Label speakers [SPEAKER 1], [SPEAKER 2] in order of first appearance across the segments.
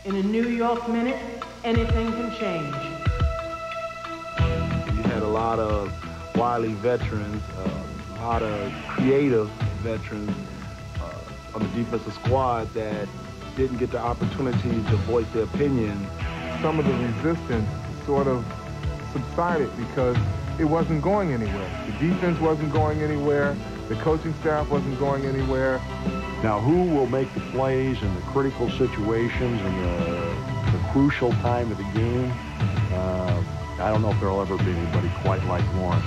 [SPEAKER 1] In a New York minute, anything can change.
[SPEAKER 2] You had a lot of wily veterans, a lot of creative veterans on the defensive squad that didn't get the opportunity to voice their opinion.
[SPEAKER 3] Some of the resistance sort of subsided because it wasn't going anywhere. The defense wasn't going anywhere. The coaching staff wasn't going anywhere.
[SPEAKER 4] Now, who will make the plays in the critical situations and the crucial time of the game? I don't know if there'll ever be anybody quite like Lawrence.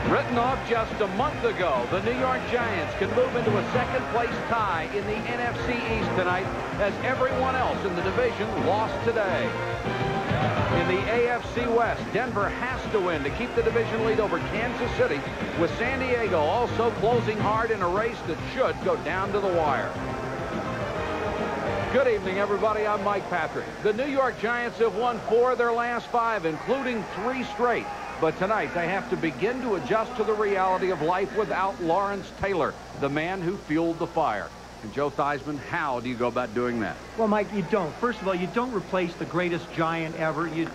[SPEAKER 5] Written off just a month ago, the New York Giants can move into a second-place tie in the NFC East tonight as everyone else in the division lost today. In the AFC West, Denver has to win to keep the division lead over Kansas City, with San Diego also closing hard in a race that should go down to the wire. Good evening, everybody. I'm Mike Patrick. The New York Giants have won 4 of their last 5, including 3 straight. But tonight, they have to begin to adjust to the reality of life without Lawrence Taylor, the man who fueled the fire. And Joe Theismann, how do you go about doing that?
[SPEAKER 6] Well, Mike, you don't. First of all, you don't replace the greatest Giant ever. You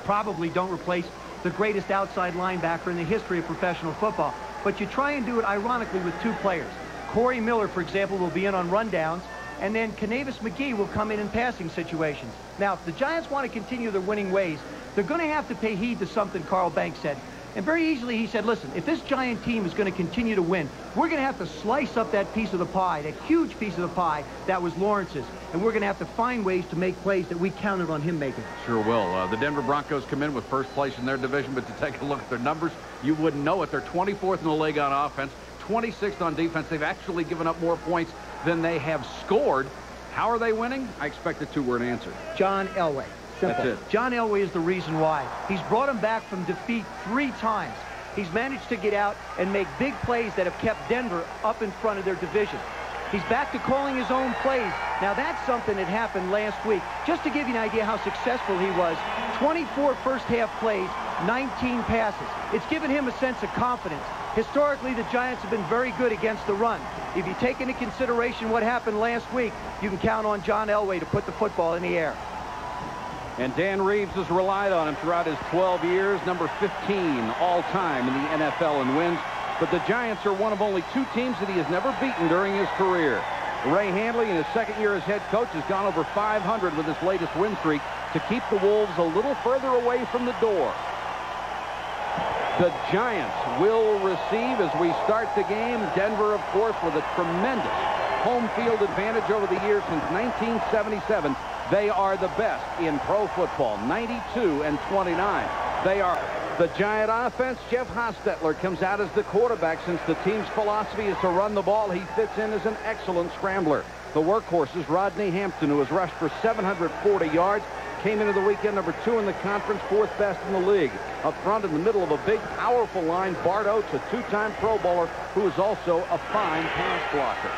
[SPEAKER 6] probably don't replace the greatest outside linebacker in the history of professional football. But you try and do it, ironically, with 2 players. Corey Miller, for example, will be in on rundowns, and then Kanavis McGee will come in passing situations. Now, if the Giants want to continue their winning ways, they're going to have to pay heed to something Carl Banks said. And very easily he said, listen, if this Giant team is going to continue to win, we're going to have to slice up that piece of the pie, that huge piece of the pie that was Lawrence's. And we're going to have to find ways to make plays that we counted on him making.
[SPEAKER 5] Sure will. The Denver Broncos come in with first place in their division, but to take a look at their numbers, you wouldn't know it. They're 24th in the league on offense, 26th on defense. They've actually given up more points than they have scored. How are they winning? I expect a 2-word answer.
[SPEAKER 6] John Elway. Simple.
[SPEAKER 5] That's it.
[SPEAKER 6] John Elway is the reason why. He's brought him back from defeat 3 times. He's managed to get out and make big plays that have kept Denver up in front of their division. He's back to calling his own plays. Now, that's something that happened last week. Just to give you an idea how successful he was, 24 first-half plays, 19 passes. It's given him a sense of confidence. Historically, the Giants have been very good against the run. If you take into consideration what happened last week, you can count on John Elway to put the football in the air.
[SPEAKER 5] And Dan Reeves has relied on him throughout his 12 years, number 15 all-time in the NFL in wins. But the Giants are one of only 2 teams that he has never beaten during his career. Ray Handley, in his second year as head coach, has gone over 500 with his latest win streak to keep the Wolves a little further away from the door. The Giants will receive as we start the game. Denver, of course, with a tremendous home field advantage over the years since 1977. They are the best in pro football, 92-29. They are the Giant offense. Jeff Hostetler comes out as the quarterback. Since the team's philosophy is to run the ball, he fits in as an excellent scrambler. The workhorse is Rodney Hampton, who has rushed for 740 yards. Came into the weekend number 2 in the conference, 4th best in the league. Up front in the middle of a big, powerful line, Bart Oates, a 2-time Pro Bowler, who is also a fine pass blocker.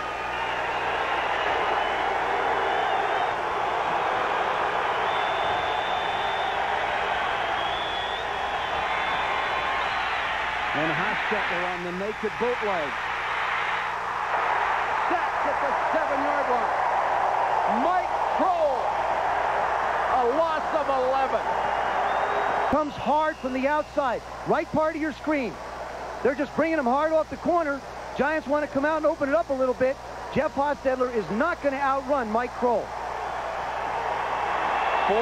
[SPEAKER 5] And Hostetler on the naked bootleg. Sacked at the 7-yard line. Mike Kroll, a loss of 11.
[SPEAKER 6] Comes hard from the outside, right part of your screen. They're just bringing him hard off the corner. Giants want to come out and open it up a little bit. Jeff Hostetler is not going to outrun Mike Kroll.
[SPEAKER 5] 4.5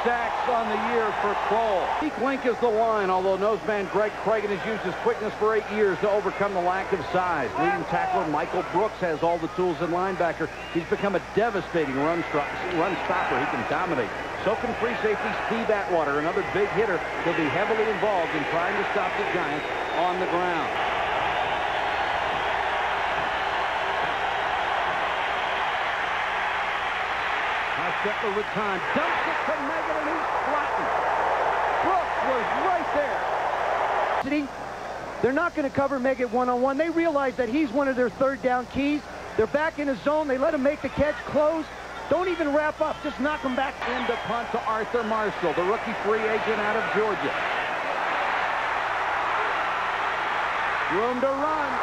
[SPEAKER 5] sacks on the year for Kroll. Weak link is the line, although noseman Greg Cragen has used his quickness for 8 years to overcome the lack of size. Leading tackler Michael Brooks has all the tools in linebacker. He's become a devastating run stopper. He can dominate. So can free safety Steve Atwater, another big hitter. He'll be heavily involved in trying to stop the Giants on the ground. Settler with time, dumps it to Megan, and he's flattened. Brooks was right there.
[SPEAKER 7] They're not going to cover Megan one-on-one. They realize that he's one of their third down keys. They're back in his zone. They let him make the catch, close. Don't even wrap up. Just knock him back.
[SPEAKER 5] Into punt to Arthur Marshall, the rookie free agent out of Georgia. Room to run.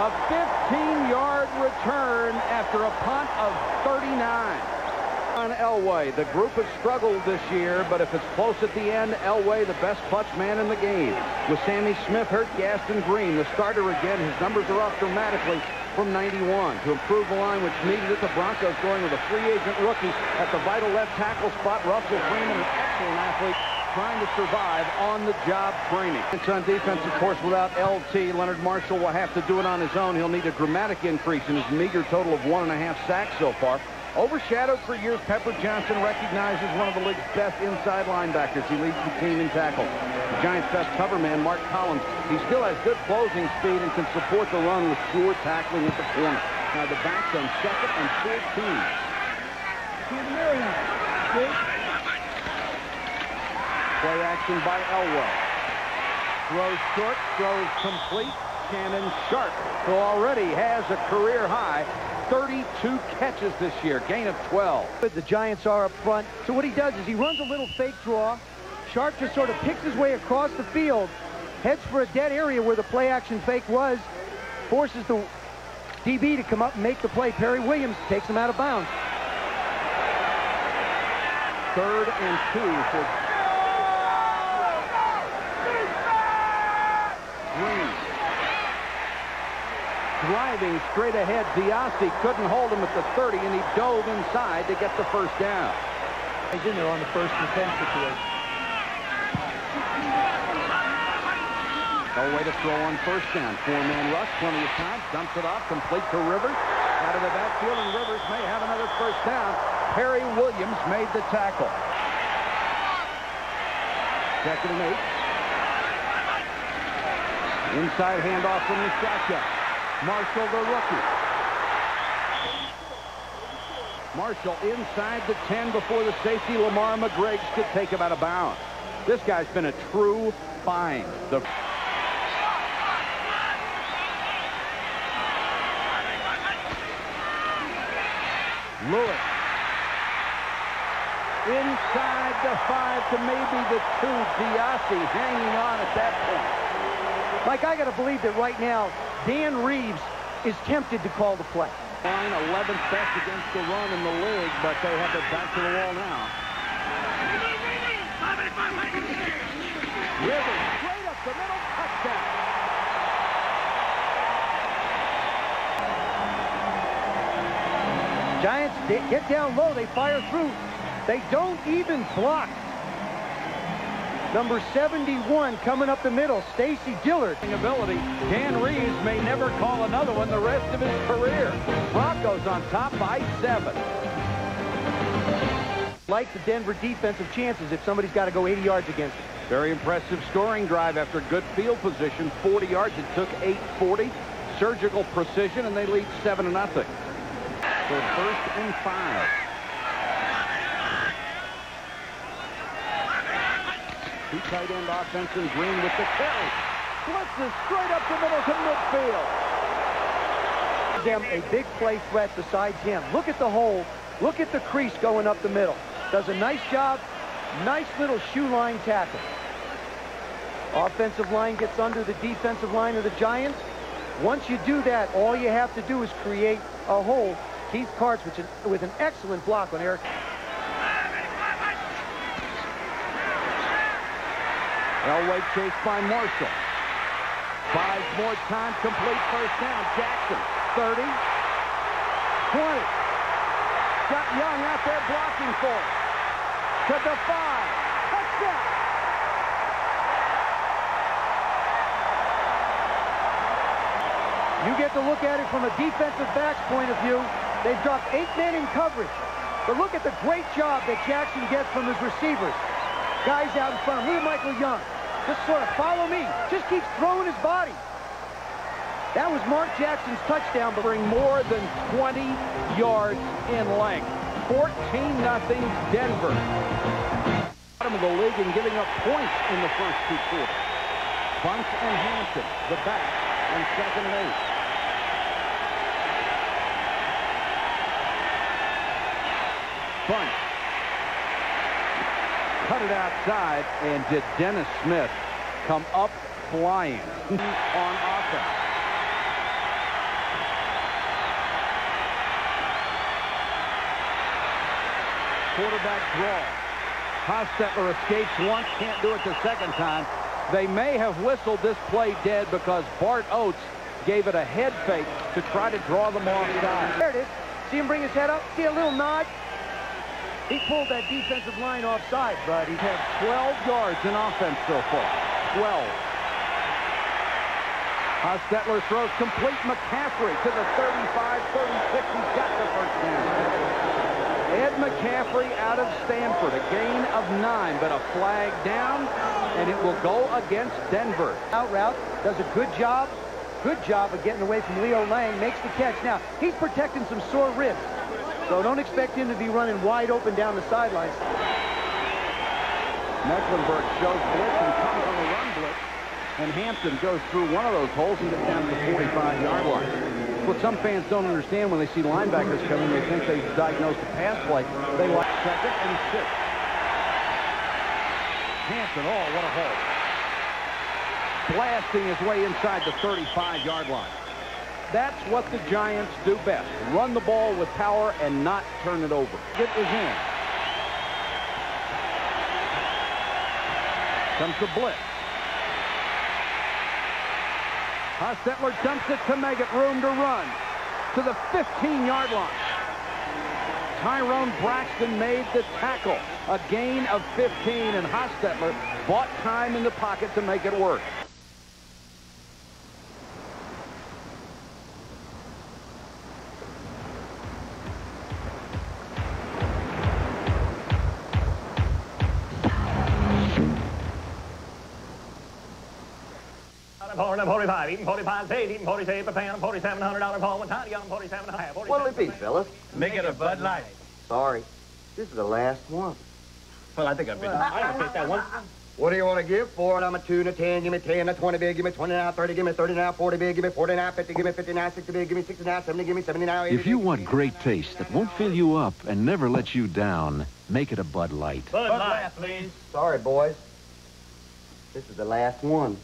[SPEAKER 5] A 15-yard return after a punt of 39. On Elway, the group has struggled this year, but if it's close at the end, Elway, the best clutch man in the game. With Sammy Smith hurt, Gaston Green, the starter again, his numbers are up dramatically from 91. To improve the line, which needed it, the Broncos going with a free agent rookie at the vital left tackle spot. Russell Freeman, an excellent athlete, trying to survive on-the-job training. It's on defense, of course, without LT. Leonard Marshall will have to do it on his own. He'll need a dramatic increase in his meager total of 1.5 sacks so far. Overshadowed for years, Pepper Johnson recognized as one of the league's best inside linebackers. He leads the team in tackles. The Giants' best cover man, Mark Collins, he still has good closing speed and can support the run with sure tackling at the corner. Now the backs on 2nd and 14. Play action by Elway. Throws short, throws complete. Shannon Sharp, who already has a career high 32 catches this year, gain of 12.
[SPEAKER 7] The Giants are up front. So what he does is he runs a little fake draw. Sharp just sort of picks his way across the field, heads for a dead area where the play action fake was, forces the DB to come up and make the play. Perry Williams takes him out of bounds.
[SPEAKER 5] 3rd and 2 for Green. Driving straight ahead, Diassi couldn't hold him at the 30, and he dove inside to get the first down.
[SPEAKER 7] He's in there on the 1st and 10 situation.
[SPEAKER 5] Elway to throw on 1st down. 4-man rush, plenty of time, dumps it off, complete to Rivers. Out of the backfield, and Rivers may have another 1st down. Perry Williams made the tackle. 2nd and 8. Inside handoff from the shotgun. Marshall, the rookie. Marshall inside the 10 before the safety, Lamar McGregor, could take him out of bounds. This guy's been a true find. Lewis. Inside the 5 to maybe the 2. Diassi hanging on at that point.
[SPEAKER 7] Mike, I got to believe that right now, Dan Reeves is tempted to call the play.
[SPEAKER 5] 11th best against the run in the league, but they have their back to the wall now. Rivers straight up the middle, touchdown.
[SPEAKER 7] Giants get down low, they fire through. They don't even block. Number 71 coming up the middle, Stacy Dillard.
[SPEAKER 5] Ability. Dan Reeves may never call another one the rest of his career. Broncos on top by 7.
[SPEAKER 7] Like the Denver defensive chances if somebody's got to go 80 yards against it.
[SPEAKER 5] Very impressive scoring drive after good field position. 40 yards. It took 8:40. Surgical precision, and they lead 7-0. So 1st and 5. Two tight end offense, and Green with the carry. Blitzes straight up the middle to midfield.
[SPEAKER 7] Them a big play threat besides him. Look at the hole. Look at the crease going up the middle. Does a nice job. Nice little shoe line tackle. Offensive line gets under the defensive line of the Giants. Once you do that, all you have to do is create a hole. Keith Karts with an excellent block on Eric.
[SPEAKER 5] Elway chased by Marshall. Buys more time, complete 1st down. Jackson, 30, 20. got Young out there blocking for it. To the 5. Touchdown.
[SPEAKER 7] You get to look at it from a defensive back's point of view. They've dropped 8 men in coverage. But look at the great job that Jackson gets from his receivers. Guys out in front. Look at Michael Young. Just sort of follow me. Just keeps throwing his body. That was Mark Jackson's touchdown, but
[SPEAKER 5] Bring more than 20 yards in length. 14-0 Denver. Bottom of the league and giving up points in the first 2 quarters. Bunt and Hampton, the back, on 2nd and 8. Bunt. Cut it outside, and did Dennis Smith come up flying on offense. Quarterback draw. Hostetler escapes once, can't do it the second time. They may have whistled this play dead because Bart Oates gave it a head fake to try to draw them offside.
[SPEAKER 7] there it is. See him bring his head up? See a little nod? He pulled that defensive line offside, but he's
[SPEAKER 5] Had 12 yards in offense so far. 12. Hostetler throws complete. McCaffrey to the 35, 36. He's got the first down. Ed McCaffrey out of Stanford. A gain of 9, but a flag down, and it will go against Denver.
[SPEAKER 7] out route, does a good job of getting away from Leo Lang, makes the catch. Now, he's protecting some sore ribs, so don't expect him to be running wide open down the sidelines.
[SPEAKER 5] Mecklenburg shows blitz and comes on the run blitz, and Hampton goes through one of those holes and gets down to the 45-yard line. What some fans don't understand when they see linebackers coming, they think they've diagnosed a pass play. They like 2nd and 6. Hampton, oh, what a hole. Blasting his way inside the 35-yard line. That's what the Giants do best. Run the ball with power and not turn it over. It is in. Comes the blitz. Hostetler dumps it to Meggett. Room to run to the 15-yard line. Tyrone Braxton made the tackle. A gain of 15, and Hostetler bought time in the pocket to make it work.
[SPEAKER 8] What'll it be, fellas?
[SPEAKER 9] Make it a Bud Light.
[SPEAKER 8] Sorry. This is the last one.
[SPEAKER 9] Well, I think I'll take that one.
[SPEAKER 8] What do you want to give for it? I'm a 2 and a 10. Give me 10, a 20 big. Give me 20 now, 30. Give me 30 now, 40 big. Give me 40 now, 50. Give me 50 now, 60 big. Give me 60 now, 70. Give me 70 now, 80.
[SPEAKER 10] If you want great taste that won't fill you up and never let you down, make it a Bud Light.
[SPEAKER 9] Bud Light, please.
[SPEAKER 8] Sorry, boys. This is the last one.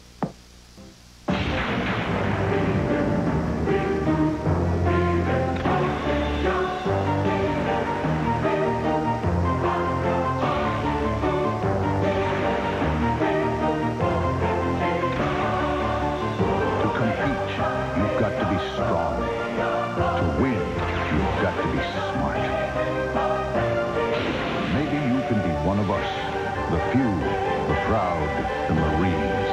[SPEAKER 10] One of us, the few, the proud, the Marines.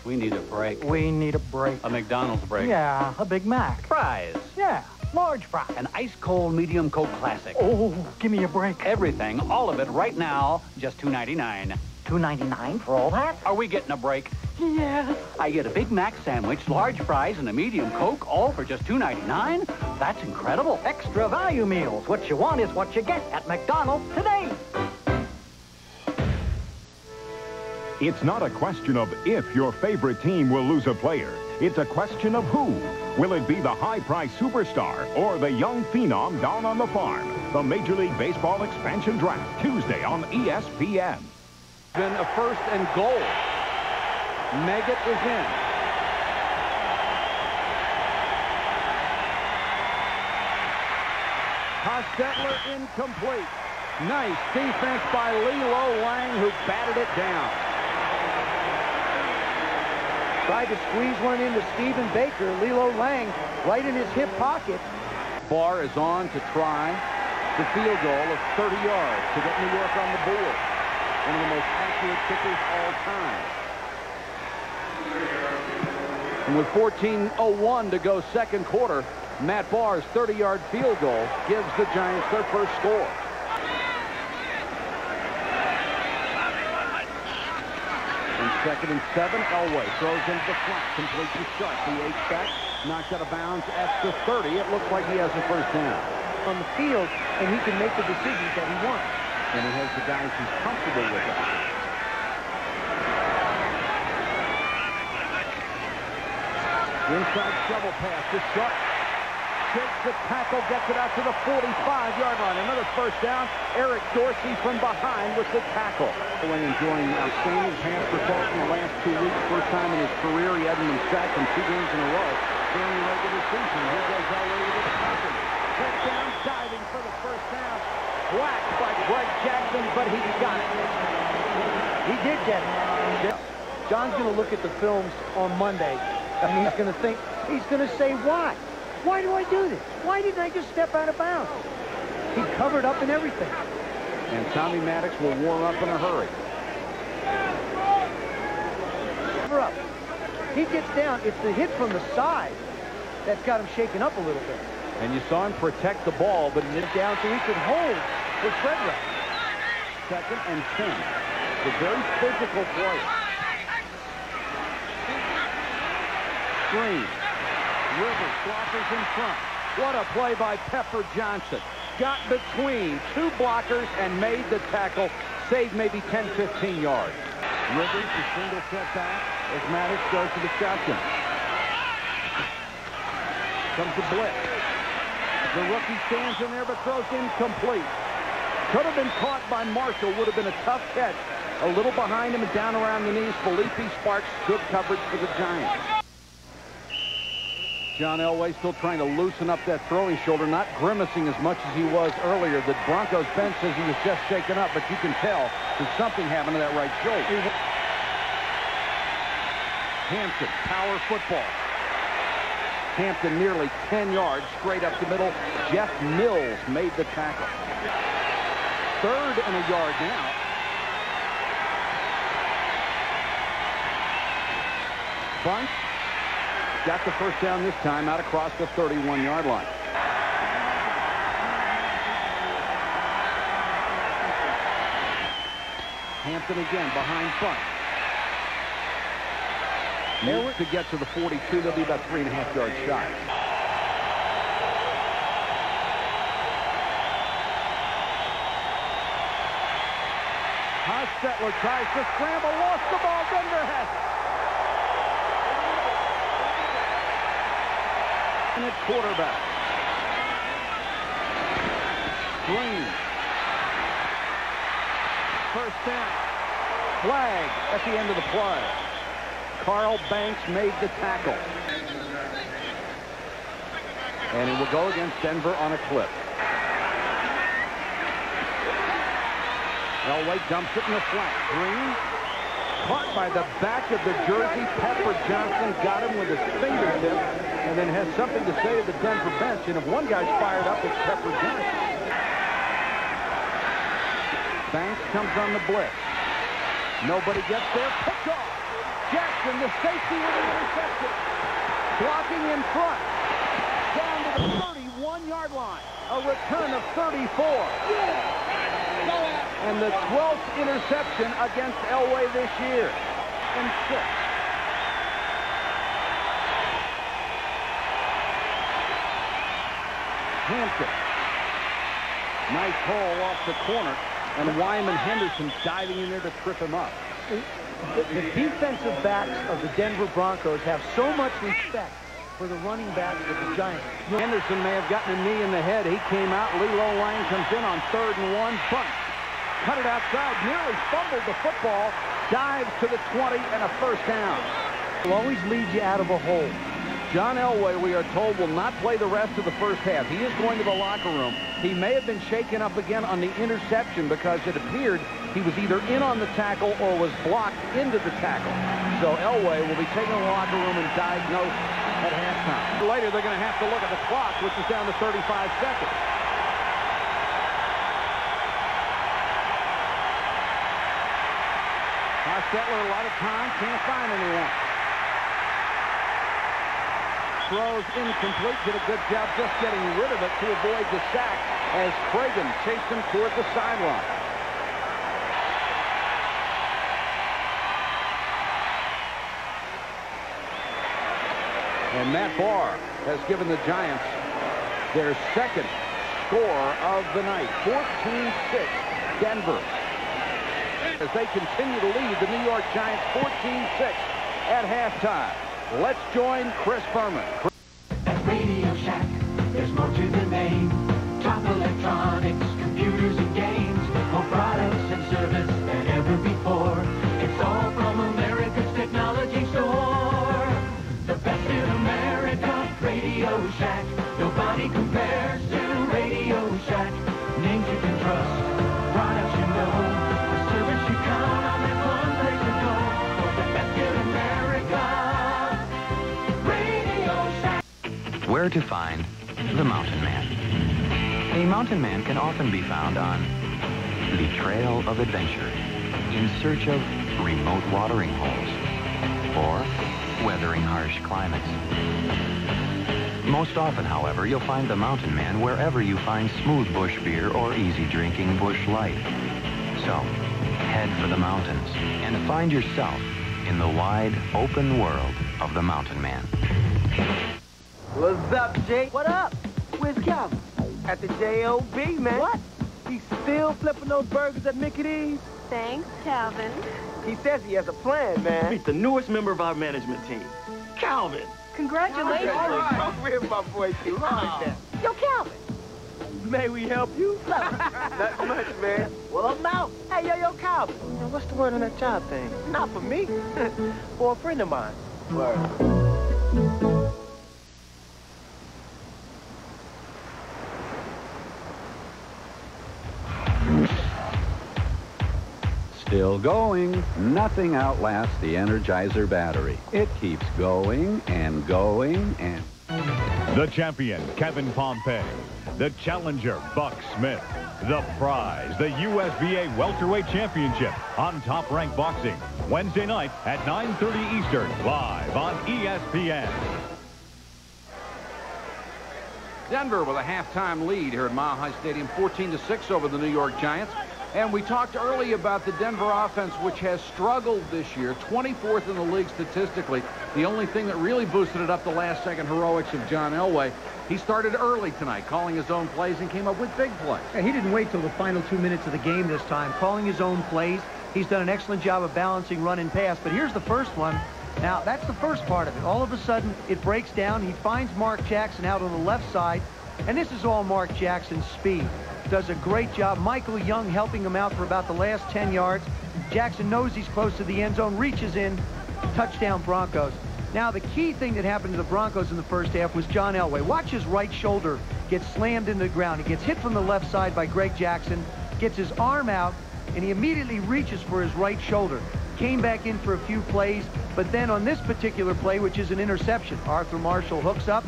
[SPEAKER 11] We need a break.
[SPEAKER 1] We need a break.
[SPEAKER 11] A McDonald's break.
[SPEAKER 1] Yeah, a Big Mac.
[SPEAKER 11] Fries.
[SPEAKER 1] Yeah, large fry.
[SPEAKER 11] An ice-cold medium Coke Classic.
[SPEAKER 1] Oh, give me a break.
[SPEAKER 11] Everything, all of it right now, just $2.99.
[SPEAKER 1] $2.99 for all that?
[SPEAKER 11] Are we getting a break?
[SPEAKER 1] Yes.
[SPEAKER 11] I get a Big Mac sandwich, large fries, and a medium Coke, all for just $2.99? That's incredible.
[SPEAKER 1] Extra value meals. What you want is what you get at McDonald's today.
[SPEAKER 12] It's not a question of if your favorite team will lose a player. It's a question of who. Will it be the high-priced superstar or the young phenom down on the farm? The Major League Baseball expansion draft, Tuesday on ESPN.
[SPEAKER 5] Been a 1st and goal. Meggett is in. Hostetler incomplete. Nice defense by Leo Lang, who batted it down.
[SPEAKER 7] Tried to squeeze one into Stephen Baker. Lilo Lang right in his hip pocket.
[SPEAKER 5] Barr is on to try the field goal of 30 yards to get New York on the board. One of the most accurate kickers all time. And with 14:01 to go second quarter, Matt Barr's 30-yard field goal gives the Giants their first score. And 2nd and 7, Elway throws into the flat, complete to Sharp. The H-back knocked out of bounds at the 30. It looks like he has a first down
[SPEAKER 7] on the field, and he can make the decisions that he wants.
[SPEAKER 5] And he has the guys he's comfortable with that. Inside shovel pass to Sharp. Shakes the tackle, gets it out to the 45-yard line. Another first down. Eric Dorsey from behind with the tackle. Enjoying outstanding pass protection the last 2 weeks. First time in his career he hadn't been sacked in 2 games in a row during the regular season. Here goes Elway with his tackle. Check down, diving for the first down. Whacked by Greg Jackson, but he got it.
[SPEAKER 7] He did get it. John's going to look at the films on Monday, and he's going to think, he's going to say, why? Why do I do this? Why didn't I just step out of bounds? He covered up and everything.
[SPEAKER 5] And Tommy Maddox will warm up in a hurry.
[SPEAKER 7] Cover up. He gets down. It's the hit from the side that's got him shaken up a little bit.
[SPEAKER 5] And you saw him protect the ball, but it
[SPEAKER 7] down so he could hold for Frederick.
[SPEAKER 5] 2nd and 10. The very physical player. Screen. Rivers blockers in front. What a play by Pepper Johnson. Got between 2 blockers and made the tackle. Saved maybe 10, 15 yards. Rivers, the single set back as Maddox goes to the shotgun. Comes the blitz. The rookie stands in there but throws incomplete. Could have been caught by Marshall. Would have been a tough catch. A little behind him and down around the knees. Felipe Sparks, good coverage for the Giants. John Elway still trying to loosen up that throwing shoulder, not grimacing as much as he was earlier. The Broncos bench says he was just shaken up, but you can tell there's something happened to that right shoulder. Hampton, power football. Hampton nearly 10 yards straight up the middle. Jeff Mills made the tackle. 3rd and a yard now. Bunt. Got the first down this time out across the 31-yard line. Hampton again behind Bunt. Needs to get to the 42. They'll be about 3.5 yards shy. Hostetler tries to scramble, lost the ball. Denver has it. And it's quarterback. Green. First down. Flag at the end of the play. Carl Banks made the tackle. And he will go against Denver on a clip. Elway dumps it in the flat. Green. Caught by the back of the jersey. Pepper Johnson got him with his fingertip and then has something to say to the Denver bench. And if one guy's fired up, it's Pepper Johnson. Banks comes on the blitz. Nobody gets there. Picked off. Jackson, the safety with an interception. Blocking in front. Down to the 31-yard line. A return of 34. And the 12th interception against Elway this year. And 6. Hampton. Nice haul off the corner. And Wyman Henderson diving in there to trip him up.
[SPEAKER 7] The defensive backs of the Denver Broncos have so much respect for the running backs of the Giants.
[SPEAKER 5] Henderson may have gotten a knee in the head. He came out. Lilo Lang comes in on 3rd and 1. Bunt. Cut it outside. Nearly fumbled the football. Dives to the 20 and a first down.
[SPEAKER 7] Will always lead you out of a hole.
[SPEAKER 5] John Elway, we are told, will not play the rest of the first half. He is going to the locker room. He may have been shaken up again on the interception because it appeared he was either in on the tackle or was blocked into the tackle. So Elway will be taken to the locker room and diagnosed at halftime. Later, they're going to have to look at the clock, which is down to 35 seconds. Hostetler, a lot of time, can't find anyone. Throws incomplete, did a good job just getting rid of it to avoid the sack as Cragen chased him toward the sideline. And Matt Barr has given the Giants their second score of the night. 14-6 Denver. As they continue to lead the New York Giants 14-6 at halftime. Let's join Chris Berman.
[SPEAKER 13] At Radio Shack, there's more to the name. Top electronics, computers and games. More products and service than ever before. It's all from America's technology store. The best in America, Radio Shack. Nobody compares to Radio Shack. Names you can trust, products you know. The service you count on, there's one place to go. For the best in America, Radio Shack.
[SPEAKER 14] Where to find the Mountain Man. A mountain man can often be found on the trail of adventure, in search of remote watering holes, or weathering harsh climates. Most often, however, you'll find the mountain man wherever you find smooth bush beer or easy drinking bush light. So, head for the mountains and find yourself in the wide, open world of the mountain man.
[SPEAKER 15] What's up, Jake? What up? Where's Calvin? At the J.O.B., man. What? He's still flipping those burgers at Mickey D's?
[SPEAKER 16] Thanks, Calvin.
[SPEAKER 15] He says he has a plan, man. He's the newest member of our management team. Calvin.
[SPEAKER 16] Congratulations.
[SPEAKER 15] All right. I'm with my boy, too.
[SPEAKER 16] Yo, Calvin.
[SPEAKER 15] May we help you? Not much, man. Well, I'm out. Hey, yo, Calvin. Now, what's the word on that job thing? Not for me. For a friend of mine. Word.
[SPEAKER 17] Still going. Nothing outlasts the Energizer battery. It keeps going and going and...
[SPEAKER 12] The champion, Kevin Pompey. The challenger, Buck Smith. The prize, the USBA Welterweight Championship on Top Rank Boxing. Wednesday night at 9:30 Eastern, live on ESPN.
[SPEAKER 5] Denver with a halftime lead here at Mile High Stadium, 14-6 over the New York Giants. And we talked early about the Denver offense, which has struggled this year, 24th in the league statistically. The only thing that really boosted it up the last-second heroics of John Elway. He started early tonight, calling his own plays, and came up with big plays.
[SPEAKER 6] He didn't wait till the final 2 minutes of the game this time, calling his own plays. He's done an excellent job of balancing run and pass, but here's the first one. Now, that's the first part of it. All of a sudden, it breaks down. He finds Mark Jackson out on the left side, and this is all Mark Jackson's speed. Does a great job. Michael Young helping him out for about the last 10 yards. Jackson knows he's close to the end zone, reaches in, touchdown Broncos. Now, the key thing that happened to the Broncos in the first half was John Elway. Watch his right shoulder get slammed into the ground. He gets hit from the left side by Greg Jackson, gets his arm out, and he immediately reaches for his right shoulder. Came back in for a few plays, but then on this particular play, which is an interception, Arthur Marshall hooks up,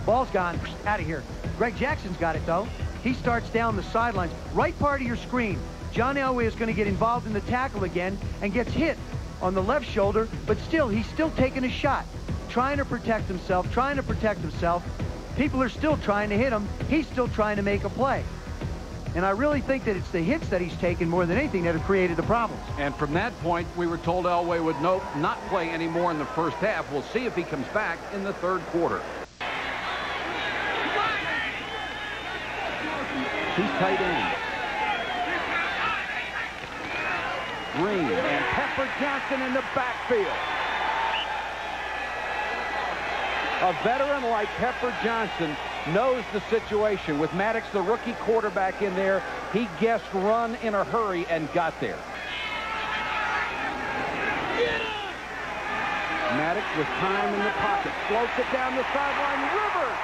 [SPEAKER 6] ball's gone, out of here. Greg Jackson's got it, though. He starts down the sidelines. Right part of your screen. John Elway is going to get involved in the tackle again and gets hit on the left shoulder, but still, he's still taking a shot. Trying to protect himself, People are still trying to hit him. He's still trying to make a play. And I really think that it's the hits that he's taken more than anything that have created the problems.
[SPEAKER 5] And from that point, we were told Elway would not play anymore in the first half. We'll see if he comes back in the third quarter. Two tight ends. Green and Pepper Johnson in the backfield. A veteran like Pepper Johnson knows the situation. With Maddox, the rookie quarterback, in there, he guessed run in a hurry and got there. Maddox with time in the pocket. Floats it down the sideline. Rivers!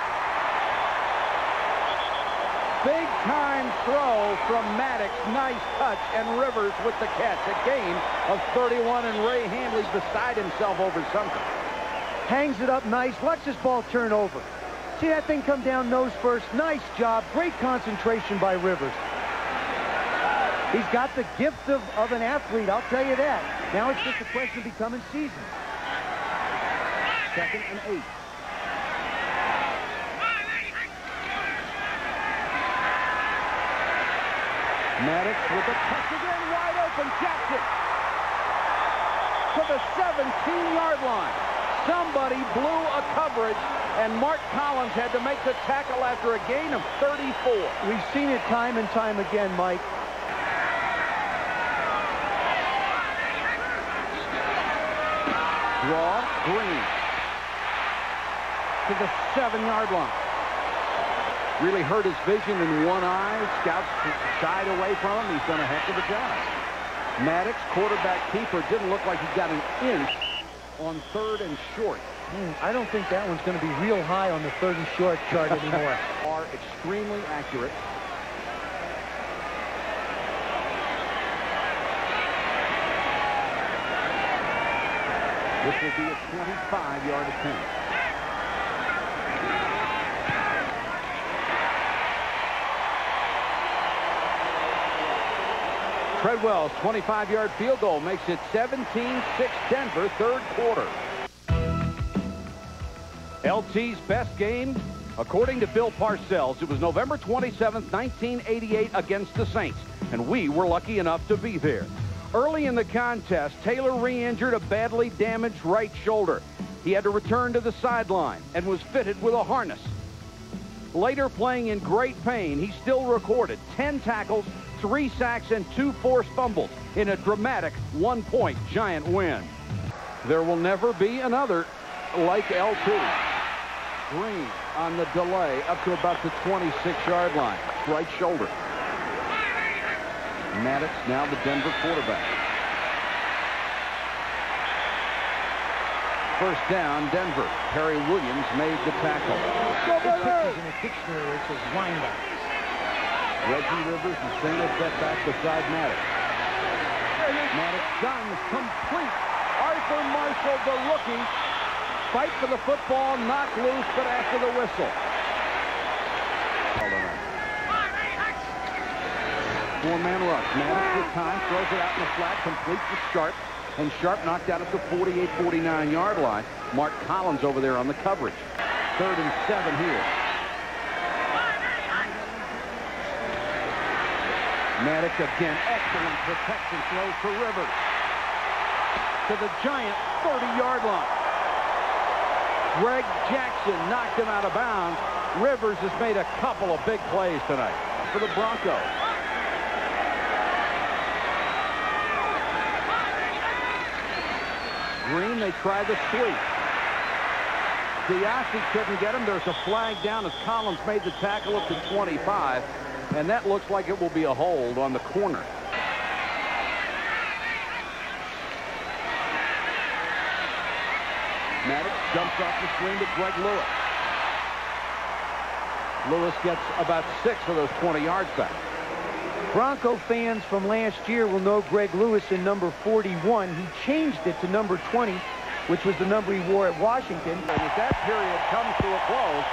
[SPEAKER 5] Big-time throw from Maddox. Nice touch, and Rivers with the catch. A gain of 31, and Ray Handley beside himself over something.
[SPEAKER 7] Hangs it up nice. Watch this ball turn over. See that thing come down nose first. Nice job. Great concentration by Rivers. He's got the gift of an athlete, I'll tell you that. Now it's just a question of becoming seasoned.
[SPEAKER 5] 2nd and 8. Maddox with a touch again, wide open, Jackson to the 17-yard line. Somebody blew a coverage, and Mark Collins had to make the tackle after a gain of 34.
[SPEAKER 7] We've seen it time and time again, Mike.
[SPEAKER 5] Draw, Green to the 7-yard line. Really hurt his vision in one eye. Scouts shied away from him. He's done a heck of a job. Maddox, quarterback keeper, didn't look like he got an inch on 3rd and short.
[SPEAKER 7] I don't think that one's going to be real high on the 3rd and short chart anymore.
[SPEAKER 5] Are extremely accurate. This will be a 25-yard attempt. Treadwell's 25-yard field goal makes it 17-6 Denver, 3rd quarter. LT's best game, according to Bill Parcells, it was November 27th, 1988 against the Saints, and we were lucky enough to be there. Early in the contest, Taylor re-injured a badly damaged right shoulder. He had to return to the sideline and was fitted with a harness. Later, playing in great pain, he still recorded 10 tackles, 3 sacks, and 2 forced fumbles in a dramatic 1-point Giant win. There will never be another like LT. Green on the delay up to about the 26-yard line. Right shoulder. Maddox now the Denver quarterback. First down, Denver. Perry Williams made the tackle.
[SPEAKER 7] Pictures in a dictionary it says wind-up.
[SPEAKER 5] Reggie Rivers is single step back beside Maddox. Maddox guns complete. Arthur Marshall, the rookie, fight for the football, knocked loose, but after the whistle. 4-man rush. Maddox with time, throws it out in the flat, completes to Sharp, and Sharp knocked out at the 48-49-yard line. Mark Collins over there on the coverage. 3rd and 7 here. Maddox again, excellent protection, throws to Rivers. To the Giant 30-yard line. Greg Jackson knocked him out of bounds. Rivers has made a couple of big plays tonight for the Broncos. Green, they try the sweep. Diassi couldn't get him. There's a flag down as Collins made the tackle up to 25, and that looks like it will be a hold on the corner. Maddox jumps off the screen to Greg Lewis. Lewis gets about 6 of those 20 yards back.
[SPEAKER 7] Bronco fans from last year will know Greg Lewis in number 41. He changed it to number 20, which was the number he wore at Washington.
[SPEAKER 5] And as that period comes to a close,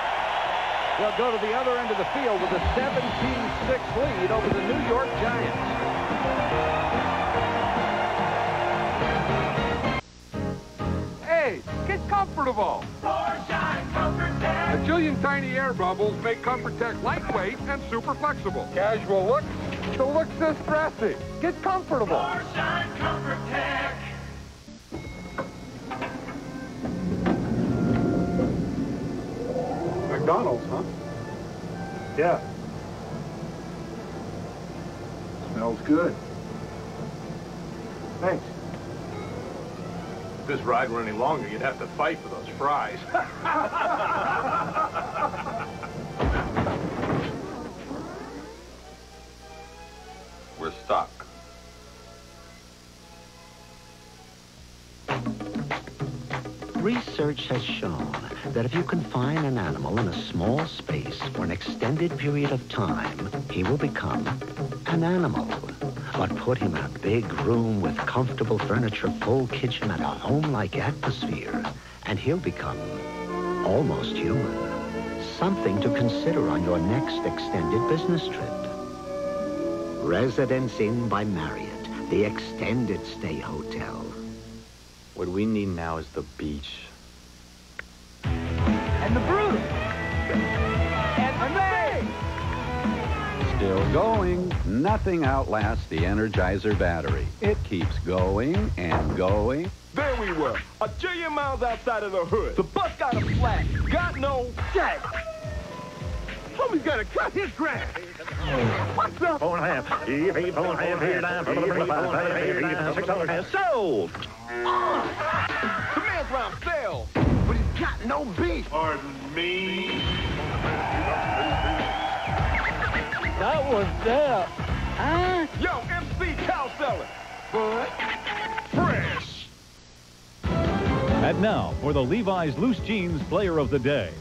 [SPEAKER 5] they'll go to the other end of the field with a 17-6 lead over the New York Giants.
[SPEAKER 18] Hey, get comfortable. A jillion tiny air bubbles make ComfortTech lightweight and super flexible. Casual look to look this dressy. Get comfortable. ComfortTech. McDonald's, huh? Yeah. Smells good. Thanks.
[SPEAKER 9] If this ride were any longer, you'd have to fight for those fries. We're stuck.
[SPEAKER 19] Research has shown that if you confine an animal in a small space for an extended period of time, he will become an animal. But put him in a big room with comfortable furniture, full kitchen, and a home-like atmosphere, and he'll become almost human. Something to consider on your next extended business trip. Residence Inn by Marriott, the extended stay hotel.
[SPEAKER 14] What we need now is the beach.
[SPEAKER 7] And the Bruce. And the Bay.
[SPEAKER 17] Still going. Nothing outlasts the Energizer battery. It keeps going and going.
[SPEAKER 20] There we were, 1,000,000,000 miles outside of the hood. The bus got a flat, got no jack. Homie's gotta cut his grass. What's up? Sold. The man's round sales, but he's got no beef. Pardon me.
[SPEAKER 15] That was that.
[SPEAKER 20] Huh? Yo, MC Cow Seller. But fresh.
[SPEAKER 21] And now for the Levi's Loose Jeans Player of the Day.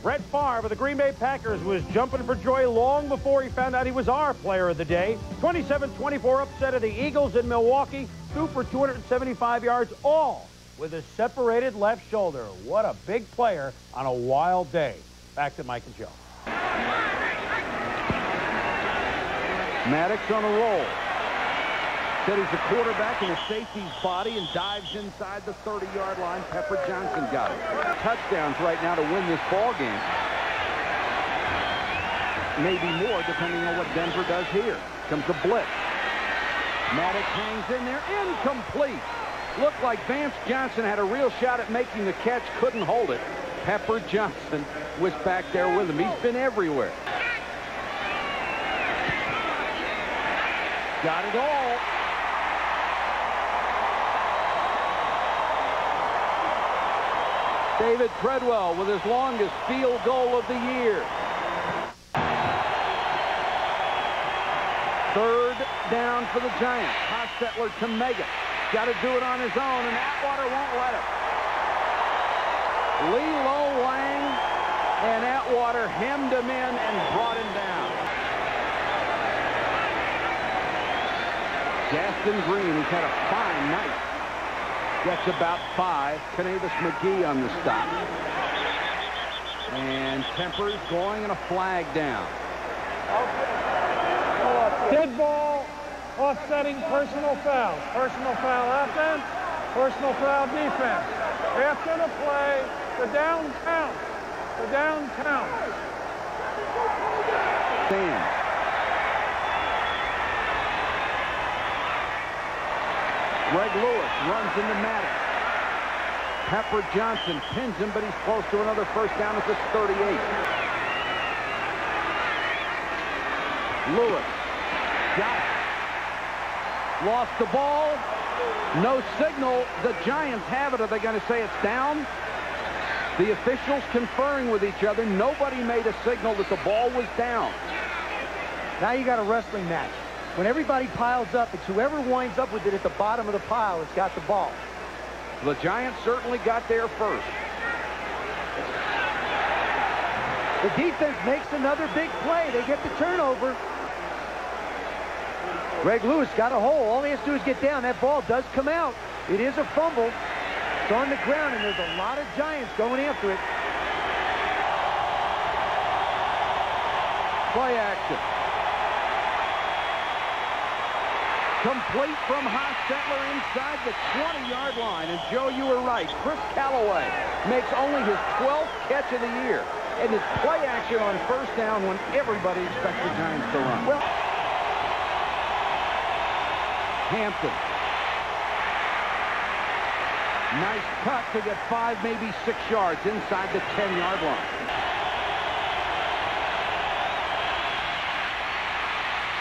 [SPEAKER 22] Brett Favre of the Green Bay Packers was jumping for joy long before he found out he was our Player of the Day. 27-24 upset of the Eagles in Milwaukee. Threw for 275 yards, all with a separated left shoulder. What a big player on a wild day. Back to Mike and Joe.
[SPEAKER 5] Maddox on a roll. Said he's a quarterback in a safety's body and dives inside the 30-yard line. Pepper Johnson got it. Touchdowns right now to win this ball game. Maybe more depending on what Denver does here. Comes the blitz. Maddox hangs in there. Incomplete. Looked like Vance Johnson had a real shot at making the catch. Couldn't hold it. Pepper Johnson was back there with him. He's been everywhere. Got it all. David Treadwell with his longest field goal of the year. Third down for the Giants. Hostetler to Mega. Got to do it on his own, and Atwater won't let him. Lilo Lang and Atwater hemmed him in and brought him down. Gaston Green, who's had a fine night, gets about 5. Canavis McGee on the stop. And Temper's going and a flag down.
[SPEAKER 22] Dead ball, offsetting personal foul. Personal foul offense, personal foul defense. After the play, the down counts. The down counts.
[SPEAKER 5] Sam. Greg Lewis runs into Maddox. Pepper Johnson pins him, but he's close to another first down at the 38. Lewis got it. Lost the ball. No signal. The Giants have it. Are they going to say it's down? The officials conferring with each other. Nobody made a signal that the ball was down.
[SPEAKER 7] Now you got a wrestling match. When everybody piles up, it's whoever winds up with it at the bottom of the pile has got the ball.
[SPEAKER 5] The Giants certainly got there first.
[SPEAKER 7] The defense makes another big play. They get the turnover. Greg Lewis got a hole. All he has to do is get down. That ball does come out. It is a fumble. It's on the ground, and there's a lot of Giants going after it.
[SPEAKER 5] Play action. Complete from Hostetler inside the 20-yard line. And, Joe, you were right. Chris Callaway makes only his 12th catch of the year. And it's play action on first down when everybody expects the Giants to run. Well, Hampton. Nice cut to get 5, maybe 6 yards inside the 10-yard line.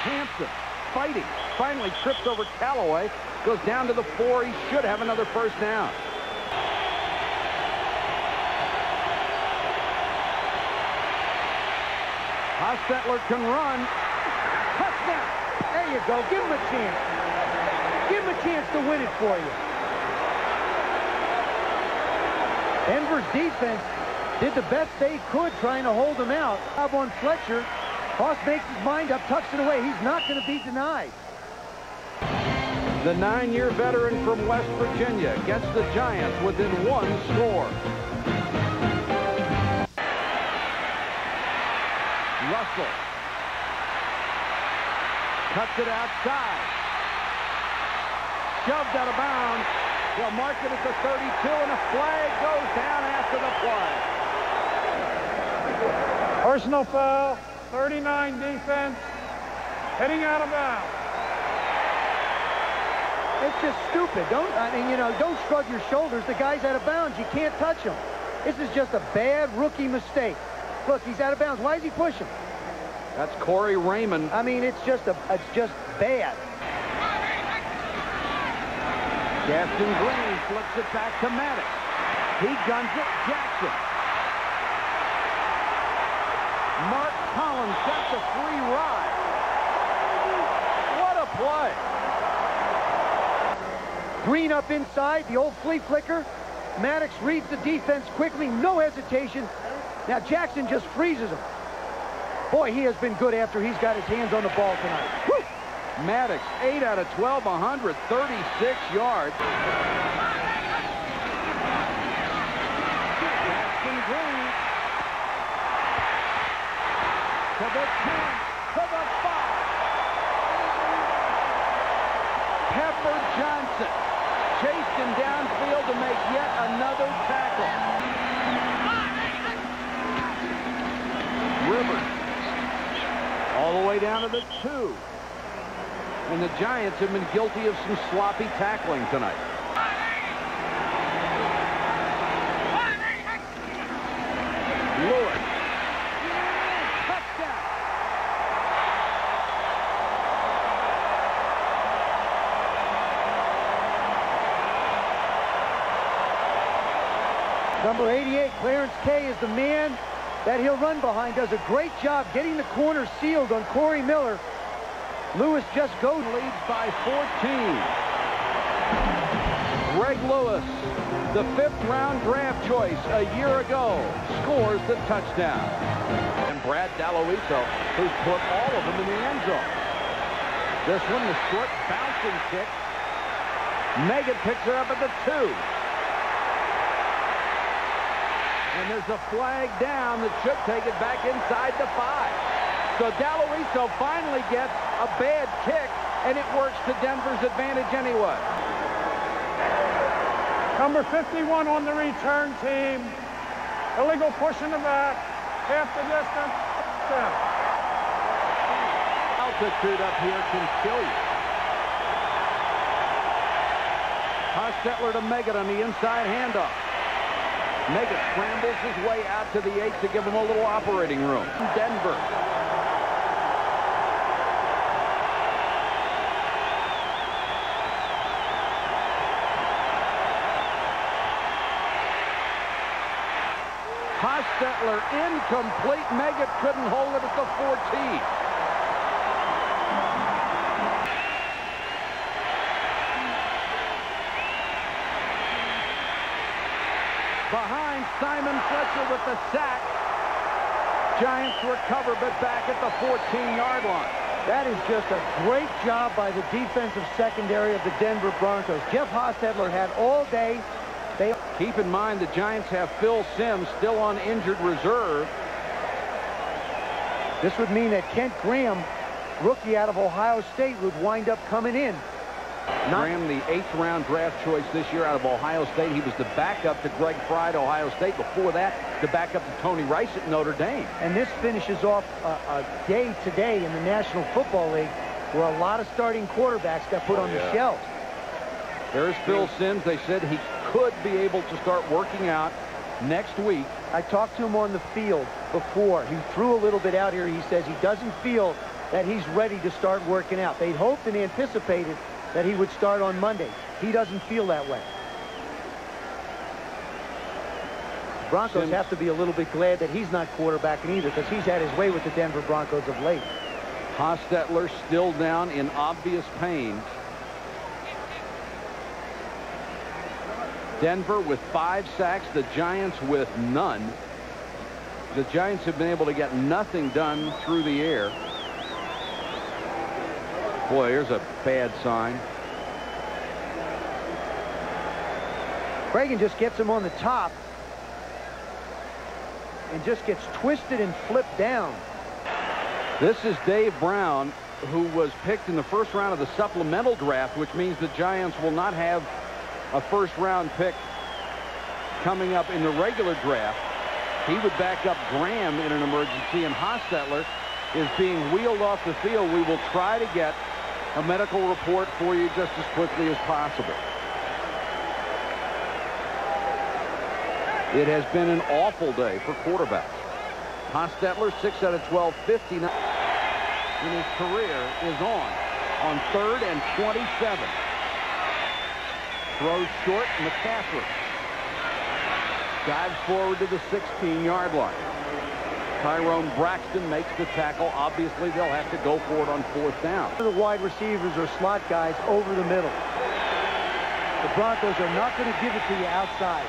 [SPEAKER 5] Hampton fighting. Finally trips over Callaway. Goes down to the 4. He should have another first down. Hostetler can run. Touchdown.
[SPEAKER 7] There you go. Give him a chance. Give him a chance to win it for you. Denver's defense did the best they could trying to hold him out. Up on Fletcher. Haas makes his mind up, tucks it away. He's not going to be denied.
[SPEAKER 5] The 9-year veteran from West Virginia gets the Giants within 1 score. Russell cuts it outside. Shoved out of bounds. They'll mark it at the 32, and a flag goes down after the play.
[SPEAKER 22] Personal foul, 39 defense, heading out of bounds.
[SPEAKER 7] It's just stupid. Don't shrug your shoulders. The guy's out of bounds. You can't touch him. This is just a bad rookie mistake. Look, he's out of bounds. Why is he pushing?
[SPEAKER 5] That's Corey Raymond.
[SPEAKER 7] I mean, it's just bad.
[SPEAKER 5] Gaston Green flips it back to Maddox. He guns it. Jackson. Mark Collins got the free ride. What a play.
[SPEAKER 7] Green up inside, the old flea flicker. Maddox reads the defense quickly, no hesitation. Now Jackson just freezes him. Boy, he has been good after he's got his hands on the ball tonight. Woo!
[SPEAKER 5] Maddox, 8 out of 12, 136 yards. Gaston Green to the 10, to the 5. Pepper Johnson chased him downfield to make yet another tackle. Rivers all the way down to the 2. And the Giants have been guilty of some sloppy tackling tonight. Lewis. Touchdown.
[SPEAKER 7] Number 88, Clarence Kay, is the man that he'll run behind. Does a great job getting the corner sealed on Corey Miller. Lewis just leads by 14. Greg Lewis, the 5th-round draft choice a year ago, scores the touchdown. And Brad Daloiso, who's put all of them in the end zone. This one, the short bouncing kick. Megan picks it up at the 2. And there's a flag down that should take it back inside the 5. So Daloiso finally gets a bad kick, and it works to Denver's advantage anyway.
[SPEAKER 22] Number 51 on the return team. Illegal push in the back. Half the distance. Down.
[SPEAKER 5] Altitude up here can kill you. Hostetler to Meggett on the inside handoff. Meggett scrambles his way out to the 8 to give him a little operating room. Denver. Hostetler incomplete. Meggett couldn't hold it at the 14. Behind Simon Fletcher with the sack. Giants recover, but back at the 14-yard line.
[SPEAKER 7] That is just a great job by the defensive secondary of the Denver Broncos. Jeff Hostetler had all day.
[SPEAKER 5] Keep in mind the Giants have Phil Simms still on injured reserve.
[SPEAKER 7] This would mean that Kent Graham, rookie out of Ohio State, would wind up coming in.
[SPEAKER 5] Graham, the 8th-round draft choice this year out of Ohio State. He was the backup to Greg Fry at Ohio State. Before that, the backup to Tony Rice at Notre Dame.
[SPEAKER 7] And this finishes off a day today in the National Football League where a lot of starting quarterbacks got put on the shelves.
[SPEAKER 5] There's Phil Simms. They said he could be able to start working out next week.
[SPEAKER 7] I talked to him on the field before. He threw a little bit out here. He says he doesn't feel that he's ready to start working out. They hoped and anticipated that he would start on Monday. He doesn't feel that way. Broncos have to be a little bit glad that he's not quarterbacking either, because he's had his way with the Denver Broncos of late.
[SPEAKER 5] Hostetler still down in obvious pain. Denver with 5 sacks, the Giants with none. The Giants have been able to get nothing done through the air. Boy, here's a bad sign.
[SPEAKER 7] Reagan just gets him on the top and just gets twisted and flipped down.
[SPEAKER 5] This is Dave Brown, who was picked in the first round of the supplemental draft, which means the Giants will not have a first-round pick coming up in the regular draft. He would back up Graham in an emergency, and Hostetler is being wheeled off the field. We will try to get a medical report for you just as quickly as possible. It has been an awful day for quarterbacks. Hostetler, 6 out of 12, 59 in his career, is on 3rd and 27. Throws short, McCaffrey dives forward to the 16-yard line. Tyrone Braxton makes the tackle. Obviously, they'll have to go for it on 4th down.
[SPEAKER 7] The wide receivers or slot guys over the middle. The Broncos are not going to give it to you outside.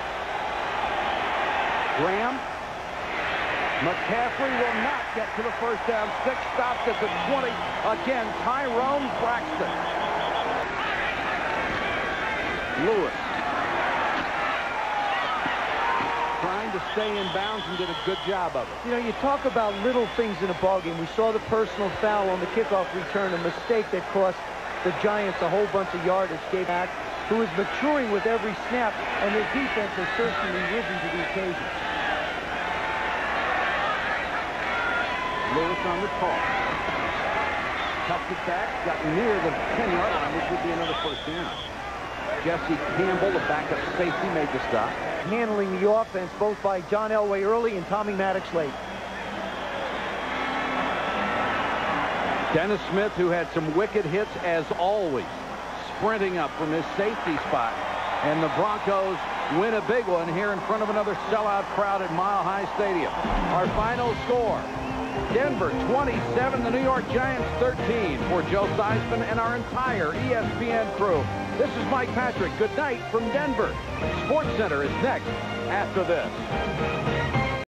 [SPEAKER 5] Graham. McCaffrey will not get to the first down. 6 stopped at the 20. Again, Tyrone Braxton. Lewis trying to stay in bounds and did a good job of it.
[SPEAKER 7] You know, you talk about little things in a ballgame. We saw the personal foul on the kickoff return, a mistake that cost the Giants a whole bunch of yardage. Gave back, who is maturing with every snap, and their defense has certainly risen to the occasion.
[SPEAKER 5] Lewis on the call. Tucked it back, got near the 10-yard line, which would be another first down. Jesse Campbell, the backup safety, made the stop.
[SPEAKER 7] Handling the offense both by John Elway early and Tommy Maddox late.
[SPEAKER 5] Dennis Smith, who had some wicked hits as always, sprinting up from his safety spot. And the Broncos win a big one here in front of another sellout crowd at Mile High Stadium. Our final score, Denver 27, the New York Giants 13. For Joe Theismann and our entire ESPN crew, this is Mike Patrick. Good night from Denver. SportsCenter is next after this.